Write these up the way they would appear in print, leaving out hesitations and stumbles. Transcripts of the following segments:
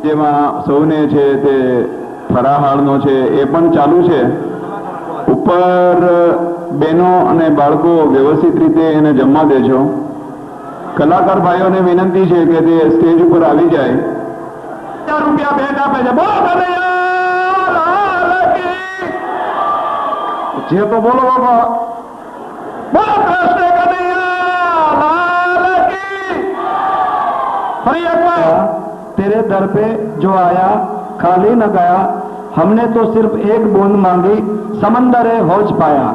જેમાં સૌને છે તે ફરાહાળનો છે એ પણ ચાલુ છે. ઉપર બહેનો અને બાળકો વ્યવસ્થિત રીતે એને જમવા દેજો. કલાકાર ભાઈઓને વિનંતી છે કે તે સ્ટેજ ઉપર આવી જાય. રૂપિયા ભેટ આપે છે. જે તો બોલો બાબા. બોલો કૃષ્ણ કનૈયા લાલ કી. ફરી એક બાર. तेरे दर पे जो आया खाली न गया, हमने तो सिर्फ एक बूंद मांगी, समंदर होज पाया.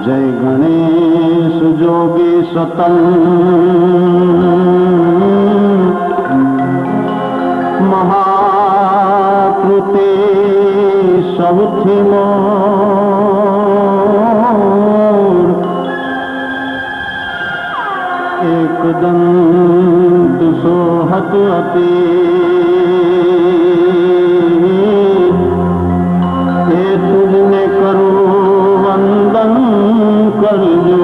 जय गणेश जोगी सतन महाकृति सौथी मोर एक दंत सोहत अति हे तुझने करूं वंदन करजो.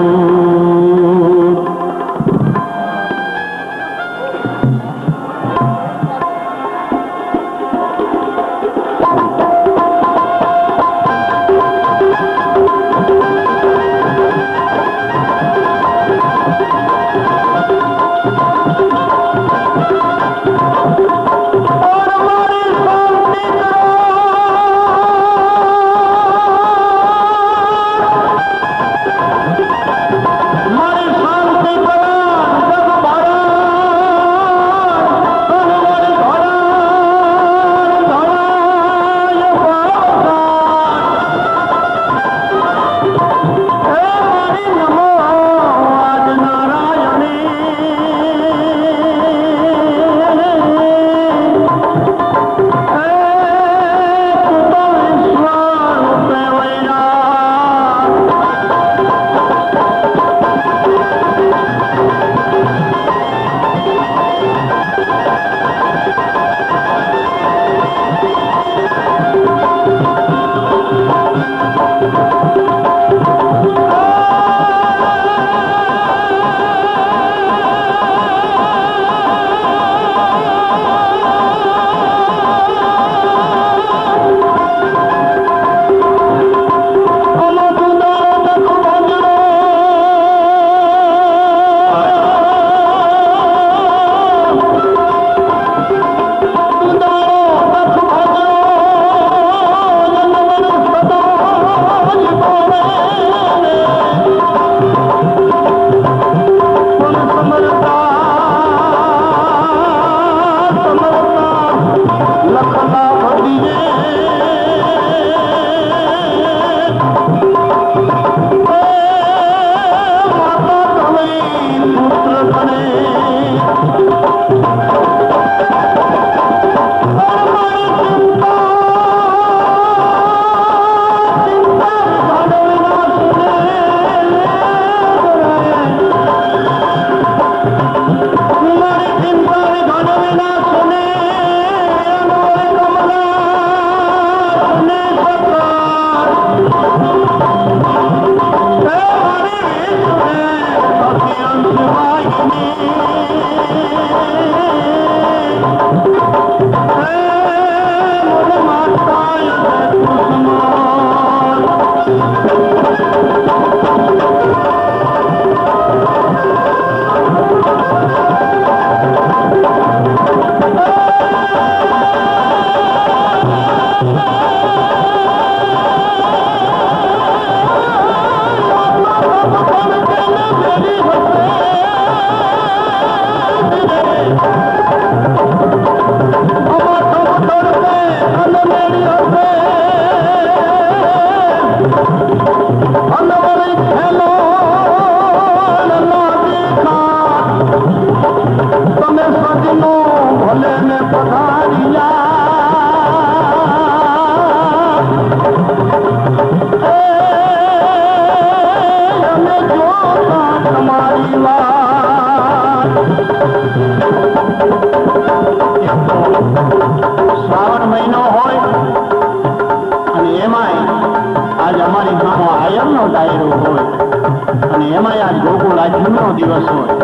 જૂનો દિવસ હોય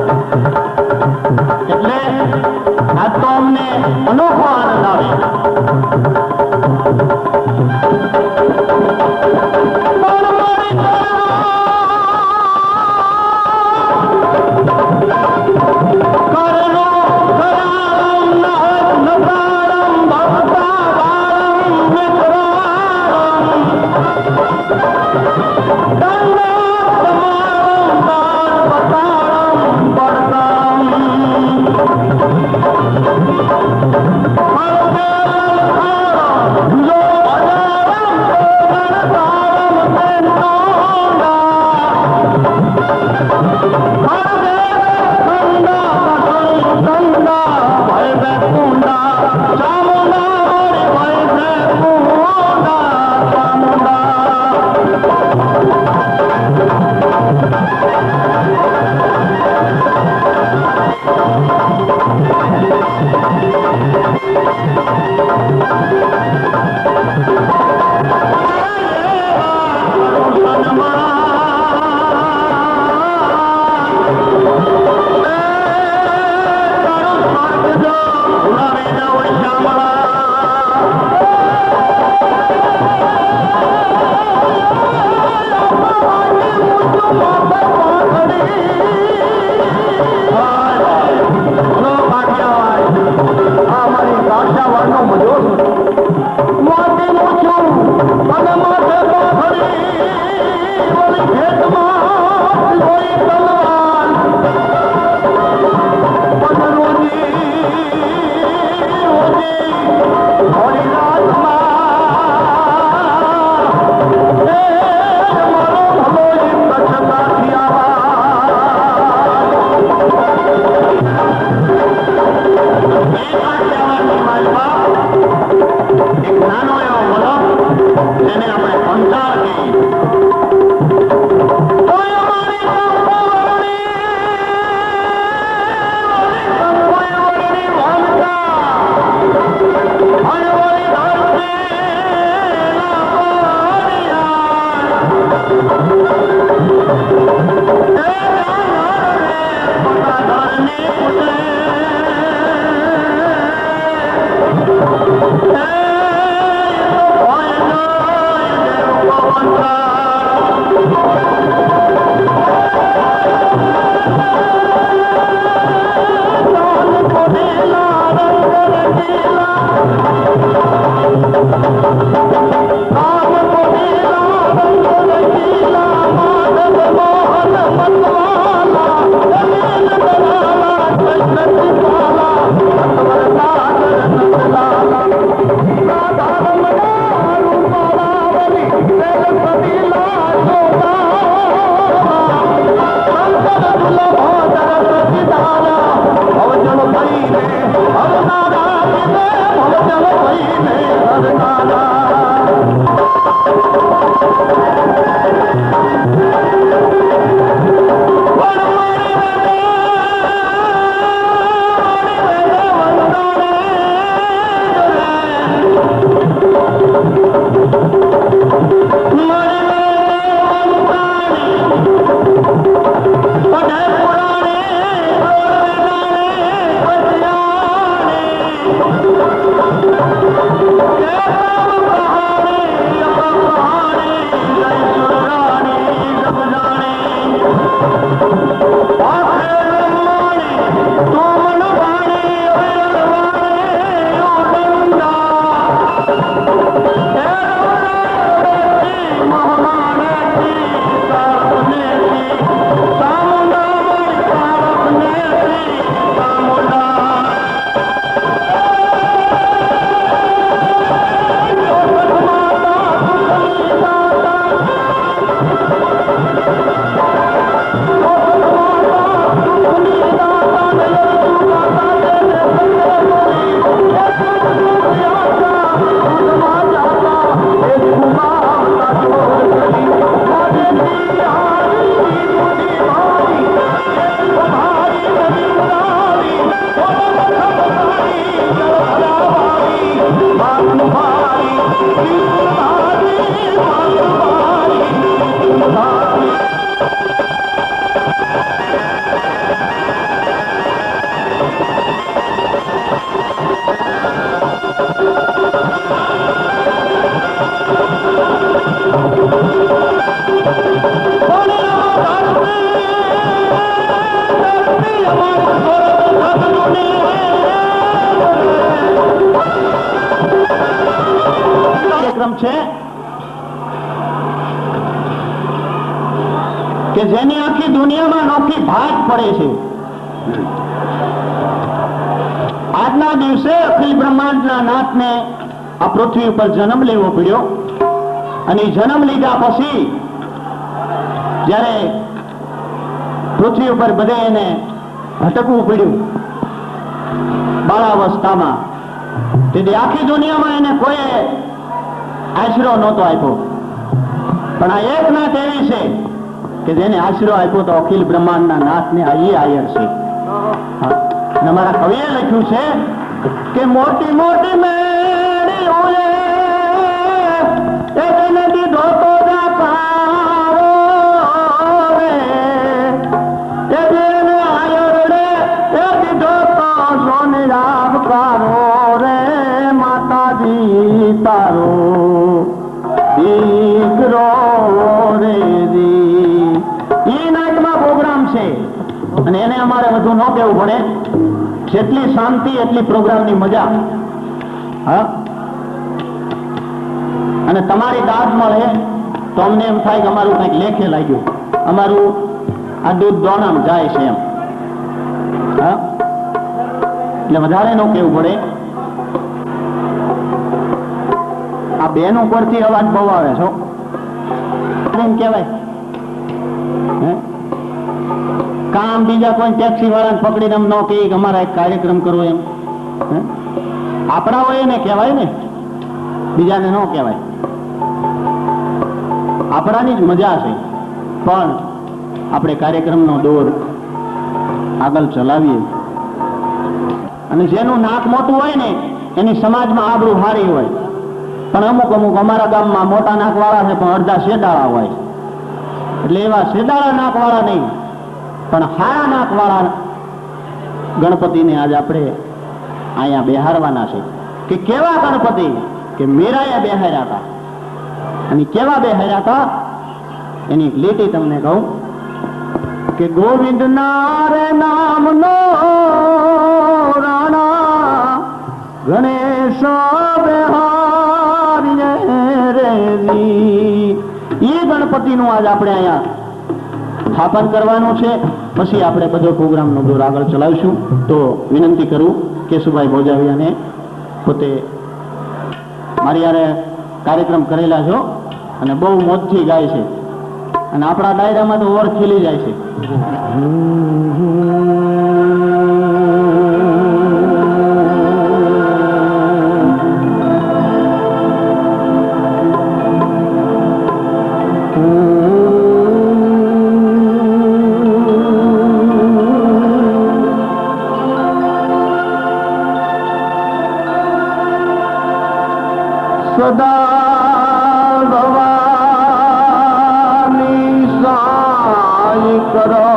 એટલે આજ તો અમને અનોખો આનંદ આવે. પડતા કાર્યક્રમ છે કે જેની આખી દુનિયામાં નોખી ભાટ પડે છે. આજના દિવસે અખિલ બ્રહ્માંડના નાથને આ પૃથ્વી ઉપર જન્મ લેવો પડ્યો અને જન્મ લીધા પછી જ્યારે પૃથ્વી ઉપર બધે એને ભટકવું પડ્યું બાળાવસ્થામાં, તેથી આખી દુનિયામાં એને કોઈ આશરો નહોતો આપ્યો. પણ આ એક નાથ એવી છે કે જેને આશરો આપ્યો તો અખિલ બ્રહ્માંડના નાથને આ આયર છે. અને અમારા કવિએ લખ્યું છે કે મોટી મોટી મેળી ઓલે એને દીધો તો જાપારો રે, એ જેને આયર રે એ દીધો તો સોને આપકારો રે, માતાજી તારો દીકરો રે દી. ઈ નાટમાં પ્રોગ્રામ છે અને એને અમારે વધુ ન કહેવું પડે. જેટલી શાંતિ એટલી પ્રોગ્રામની મજા. હા, અને તમારી દાદ મળે તો અમને એમ થાય કે અમારું કંઈક લેખે લાગ્યું, અમારું આ દૂધ દોણામ જાય છે એમ. હા, એટલે વધારે ન કહેવું પડે. આ બેન ઉપરથી અવાજ બહુ આવે છો એમ કહેવાય. કામ બીજા કોઈ ટેક્સી વાળાને પકડીને એમ ન કહે કે અમારા એક કાર્યક્રમ કરવો એમ. આપણા હોય એને કહેવાય ને, બીજાને ન કહેવાય. આપણાની જ મજા છે, પણ આપણે કાર્યક્રમનો દોર આગળ ચલાવીએ. અને જેનું નાક મોટું હોય ને એની સમાજમાં આબરૂ સારી હોય. પણ અમુક અમુક અમારા ગામમાં મોટા નાક વાળા છે પણ અડધા શેડાળા હોય. એટલે એવા શેડાળા નાક વાળા નહીં પણ હારા નાક વાળા ગણપતિને આજ આપણે અહીંયા બેહારવાના છે. કે કેવા ગણપતિ કે મીરાએ બેહાર્યા હતા. અને કેવા બેહાર્યા હતા એની લીટી તમને કહું કે ગોવિંદ ના રે નામનો રાણા ગણેશ બેહારીએ રે જી. એ ગણપતિનું આજ આપણે અહીંયા સ્થાપન કરવાનું છે. પછી આપણે બધો પ્રોગ્રામનો દોર આગળ ચલાવીશું. તો વિનંતી કરું કેશુભાઈ ભોજાવિયાને, પોતે મારી યારે કાર્યક્રમ કરેલા છો અને બહુ મોજથી ગાય છે અને આપણા ડાયરામાં તો ઓર ખીલી જાય છે. સદા ભવાની સાઈ કરો,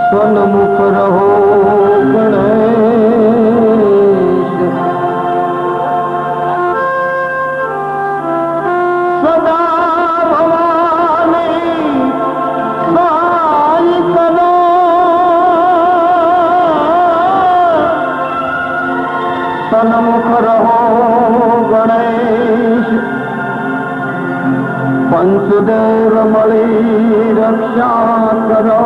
સન્મુખ રહો ગણેશ. સદા ભવાની સાઈ કરો, સન્મુખ રહો ગણેશ. પંચદેવ મળી રક્ષા કરો,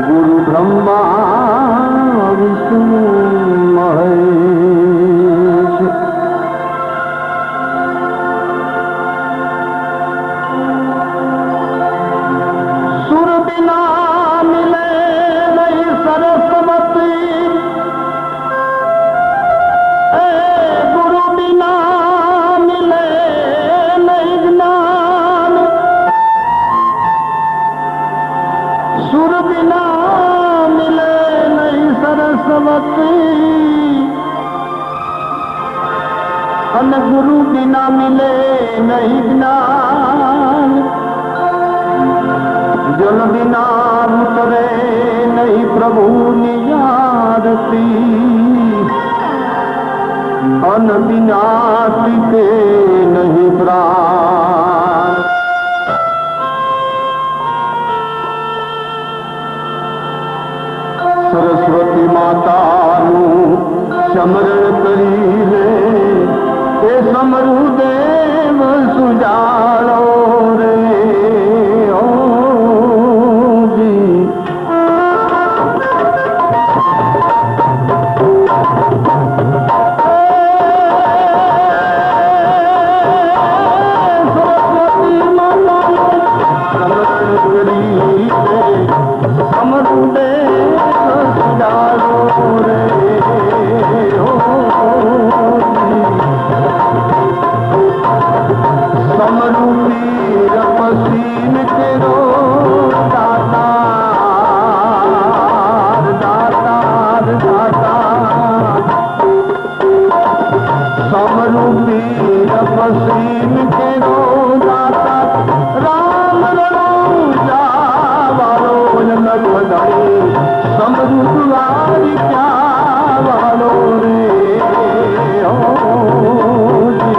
ગુરુ બ્રહ્મા વિષ્ણુ મહેશ. સુર બિના મિલે નહીં સરસ્વતી, ગુરુ બિના મિલે નહીં જ્ઞાન. સુર બિના મિલે નહીં સરસ્વતી અને ગુરુ બિના મિલે નહીં જ્ઞાન. જલ બિના ઉતરે નહીં પ્રભુની યાદતી, અન બિના ટીકે નહીં પ્રાણ. समरूपी रपसीन केरो दातार दातार दातार समरूपी रपसीन केरो दातार राम रंजा वालो जनक बधाई समरूपवारी क्या वालो रे ओ जी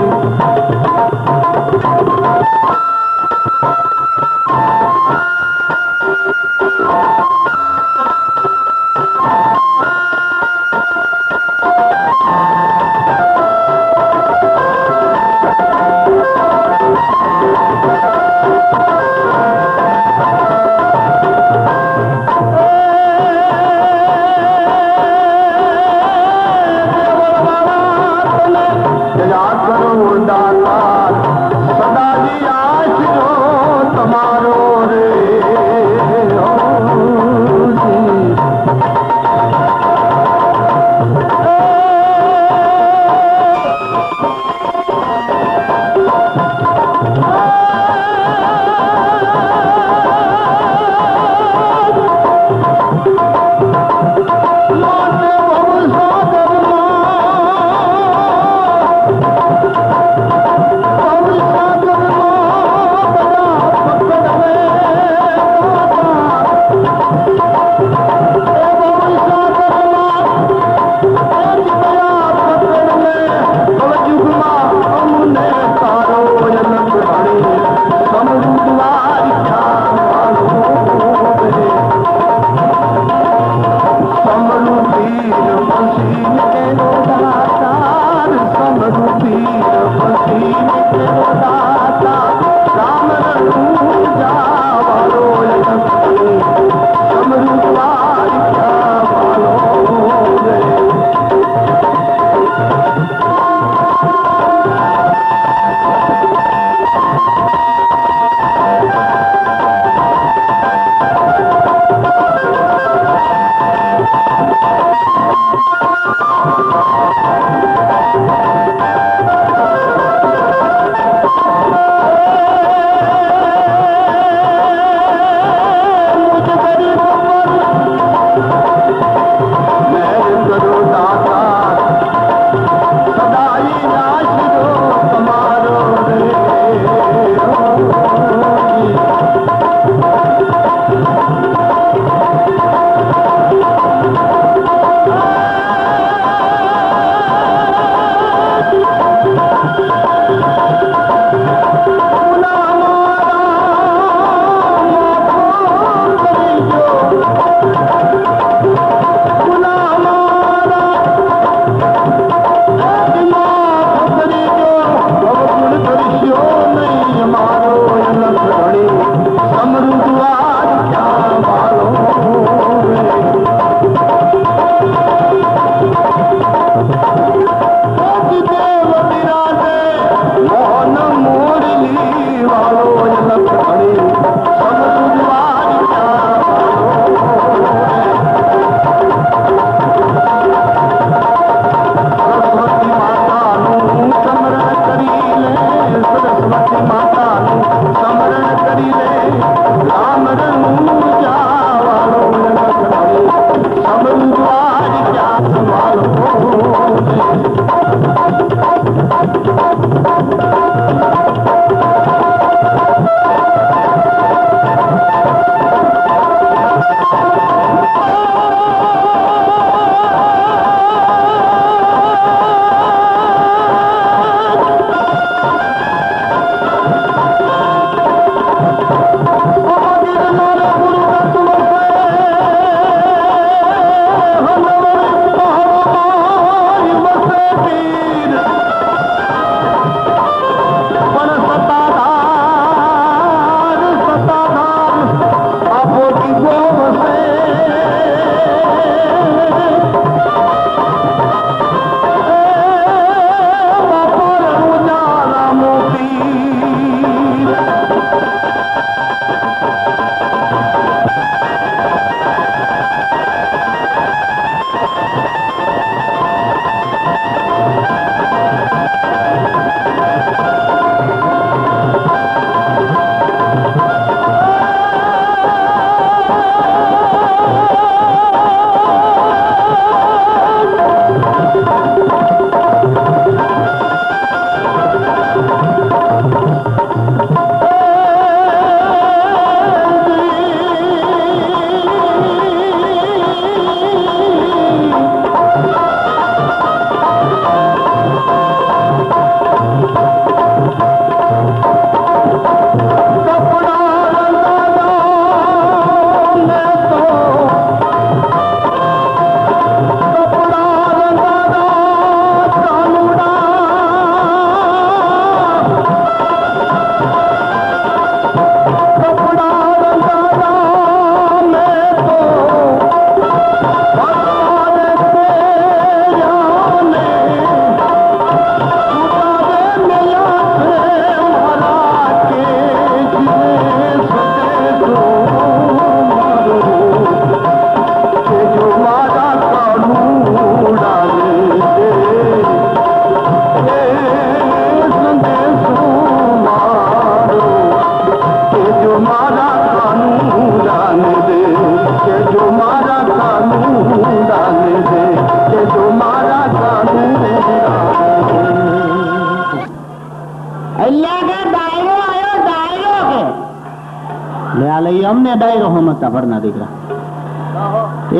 લે આ લઈ અમને ડાયરો સમજતા ભરના દીકરા.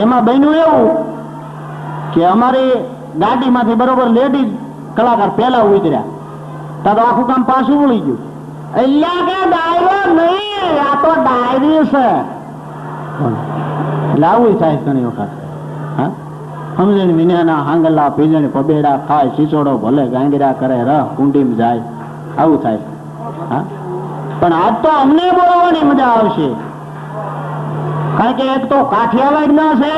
એમાં બન્યું એવું કે અમારી ગાડીમાંથી બરોબર લેડીઝ કલાકાર પહેલા ઉતર્યા તા તો આખું કામ પાછું વળી ગયું. અહીંયા કે ડાયરો નહીં, આ તો ડાયરી છે. એટલે આવું થાય ઘણી વખત. હા, સમજણ વિનાના હાંગલા પીજણ પબેડા ખાય સિસોડો ભલે ગાંગરા કરે રહ કુંડીમ જાય, આવું થાય. હા, પણ આજ તો અમને બોલવાની મજા આવશે, કારણ કે એક તો કાઠિયાવાડ ના છે,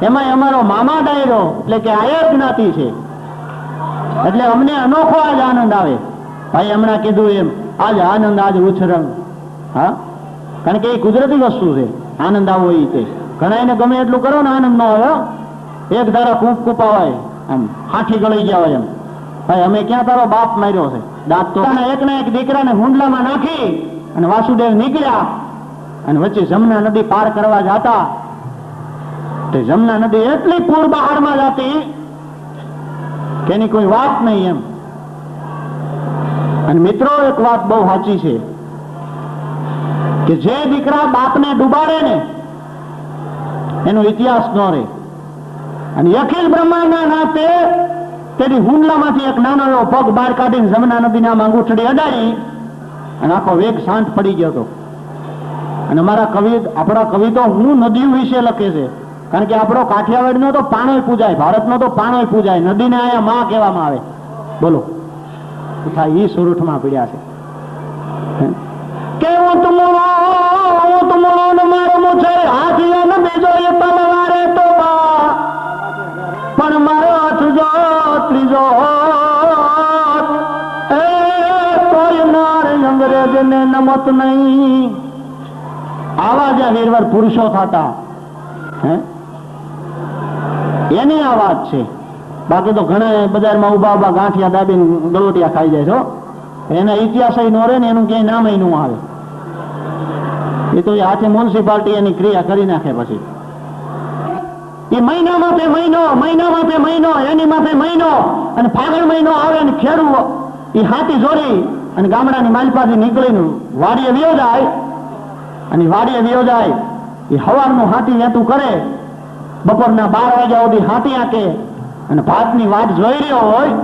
એમાં અમારો મામા ડાયરો એટલે કે આયર જ્ઞાતિ છે, એટલે અમને અનોખો આજ આનંદ આવે. ભાઈ હમણાં કીધું એમ આજ આનંદ આજ ઉછરંગ. હા, કારણ કે એ કુદરતી વસ્તુ છે, આનંદ આવવો એ તે ઘણા એને ગમે એટલું કરો ને આનંદ ન આવે. એક ધારા કૂપ કૂપાવાય આમ હાથી ગળી ગયા હોય એમ. ભાઈ અમે ક્યાં તારો બાપ માર્યો છે, દાંત તો એક ના એક દીકરાને હુંડલામાં નાખી અને વાસુદેવ નીકળ્યા અને વચ્ચે જમના નદી પાર કરવા જતા તે જમના નદી એટલી પૂર બહારમાં જતી કે એની કોઈ વાત નહીં એમ. અને મિત્રો એક વાત બહુ સાચી છે કે જે દીકરા બાપને ડૂબાડે ને એનો ઇતિહાસ ન રહે. અને અખિલ બ્રહ્માંડના નાતે તેની હુંડલામાંથી એક નાનો એવો પગ બહાર કાઢીને જમના નદીના અંગૂઠડી અડાડી અને આખો વેગ શાંત પડી ગયો હતો. અને આપણા કવિ તો હું નદીઓ વિશે લખે છે, કારણ કે આપણો કાઠિયાવાડનો તો પાણોય પૂજાય, ભારતનો તો પાણોય પૂજાય, નદીને અહીંયા માં કહેવામાં આવે. બોલો એ સુરઠમાં પીડ્યા છે કે હું તુમળો ને મારો છે હાથી ને બીજો એ તલવારે તો પણ મારો હાથ જો ત્રીજો એ કોઈ નાર અંગ્રેજને નમત નહીં. આવા જે વીરવર પુરુષો થતા એની આ વાત છે. બાકી તો ઘણા બજારમાં ઉભા ઉભા ગાંઠિયા દાબીને ગલોટિયા ખાઈ જાય છો, એના ઇતિહાસ નો રહે ને એનું ક્યાંય નામ નું આવે. એ તો હાથે મ્યુનિસિપાલિટી એની ક્રિયા કરી નાખે. પછી એ મહિના માથે મહિનો એની માથે મહિનો અને ફાગણ મહિનો આવે ને ખેડૂ એ હાથી જોડી અને ગામડાની માલપાથી નીકળીને વાડીએ વિયો જાય. અને વાડીએ વિયો જાય એ હવારનું હાથી વેતું કરે, બપોરના 12 વાગ્યા સુધી હાથી આંકે અને ભાતની વાટ જોઈ રહ્યો હોય.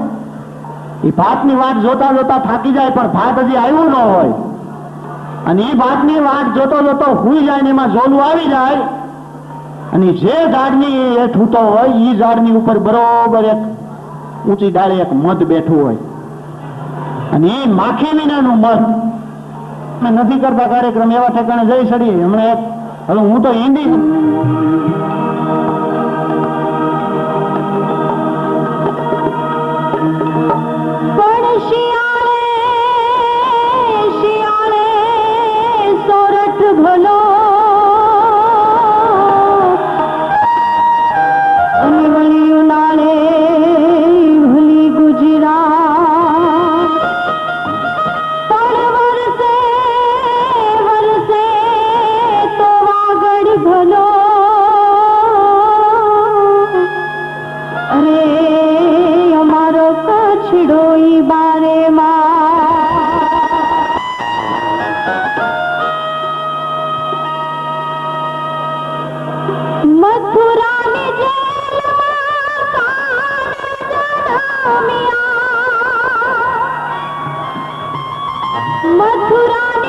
એ ભાતની વાટ જોતા જોતા થાકી જાય, પણ ભાત હજી આવ્યું ન હોય. અને એ ભાતની વાટ જોતો જોતો હુઈ જાય ને એમાં ઝોલું આવી જાય અને જે ઝાડની હેઠ ઊતો હોય એ ઝાડની ઉપર બરોબર એક ઊંચી ડાળે એક મધ બેઠું હોય અને એ માખી વિનાનું મધ. નથી કરતા કાર્યક્રમ એવા ઠેકાણે જઈ સડીએ હમણાં. હવે હું તો હિન્દી ભલો અને વળી ઉનાળે ભૂલી ગુજરાત પણ વરસે તો વાગડ ભલો. અરે અમારો કચ્છડો ઈ બારે મથુરાની જેલમાં કાન જન્મ્યા, મથુરાની